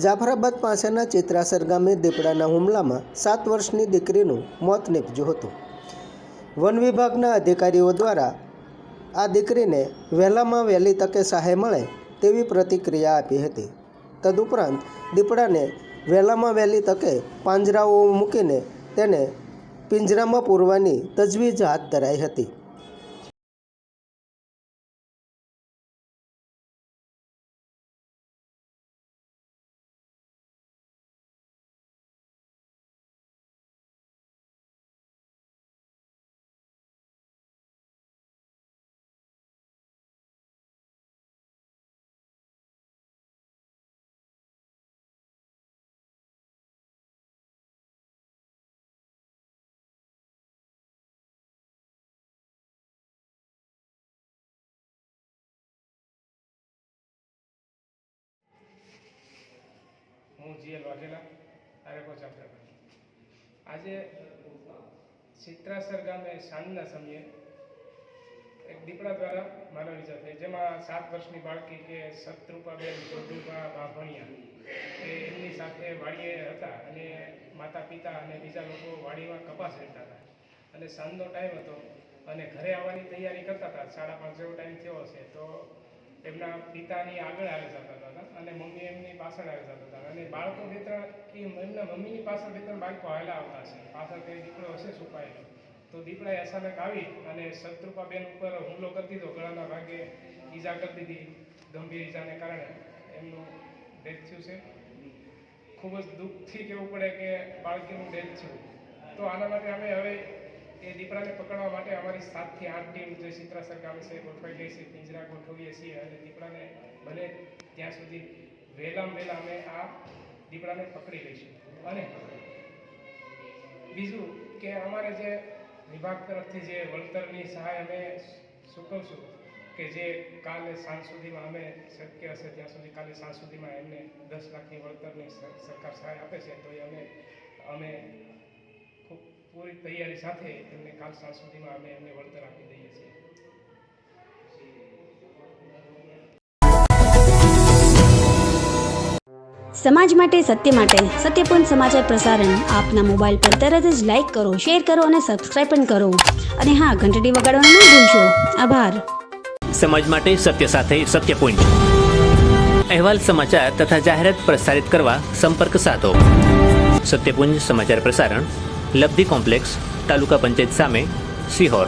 જાફરાબાદ પાસેના ચિત્રાસર ગામે દીપડાના હુમલામાં 7 વર્ષની દીકરીનું મોત નીપજ્યું હતું। વન વિભાગના અધિકારીઓ દ્વારા આ દીકરીને વહેલામાં વહેલી તકે સહાય મળે તેવી પ્રતિક્રિયા આપી હતી। તદુપરાંત દીપડાને વહેલામાં વહેલી તકે પાંજરાઓ મૂકીને તેને પિંજરામાં પૂરવાની તજવીજ હાથ ધરાઈ હતી। હું જીએલ વાઘેલા આરેકો જાફરાબાદ। આજે ચિત્રાસર ગામે સાંજના સમયે એક દીપડા દ્વારા માનવ ઈજા થઈ, જેમાં 7 વર્ષની બાળકી કે શત્રુપાબેન જોધુભા બાભણિયા કે એમની સાથે વાડીએ હતા અને માતા પિતા અને બીજા લોકો વાડીમાં કપાસ રહેતા હતા અને સાંજનો ટાઈમ હતો અને ઘરે આવવાની તૈયારી કરતા હતા। 5:30 જેવો ટાઈમ થયો હશે તો એમના પિતાની આગળ આવી જતા હતા અને મમ્મી એમની પાછળ આવી જતા હતા અને બાળકો 2-3 એમના મમ્મીની પાછળ 2-3 બાળકો હાલા આવતા હશે, પાછળ કંઈ દીકરો હશે છુપાયેલો, તો દીપડાએ અચાનક આવી અને શત્રુપાબેન ઉપર હુમલો કરી દીધો। ગળાના ભાગે ઈજા કરી દીધી, ગંભીર ઈજાને કારણે એમનું ડેથ થયું છે। ખૂબ જ દુઃખથી કહેવું પડે કે બાળકીનું ડેથ થયું। તો આના માટે અમે હવે એ દીપડાને પકડવા માટે અમારી 7 થી 8 ટીમ જે ચિત્રાસર ગામે છે ગોઠવાઈ ગઈ છે, પિંજરા ગોઠવીએ છીએ અને દીપડાને બને ત્યાં સુધી વહેલામાં વહેલા અમે આ દીપડાને પકડી લઈશું। અને બીજું કે અમારે જે વિભાગ તરફથી જે વળતરની સહાય અમે ચૂકવશું કે જે કાલે સાંજ સુધીમાં અમે શક્ય હશે ત્યાં સુધી કાલે સાંજ સુધીમાં એમને 10 લાખની વળતરની સરકાર સહાય આપે છે, તો એ અમે ખૂબ પૂરી તૈયારી સાથે એમને કાલ સાંજ સુધીમાં અમે એમને વળતર આપી દઈએ છીએ। સમાજ માટે, સત્યપૂર્ણ સમાચાર પ્રસારણ આપના મોબાઈલ પર તરત જ લાઈક કરો, શેર કરો અને સબસ્ક્રાઇબ પણ કરો અને હા, ઘંટડી વગાડવાનું ન ભૂલશો। આભાર। સમાજ માટે સત્ય સાથે સત્યપૂર્ણ અહેવાલ, સમાચાર તથા જાહેરાત પ્રસારિત કરવા સંપર્ક સાધો। સત્યપૂર્ણ સમાચાર પ્રસારણ, લબ્ધિ કોમ્પ્લેક્સ, તાલુકા પંચાયત સામે, સિહોર।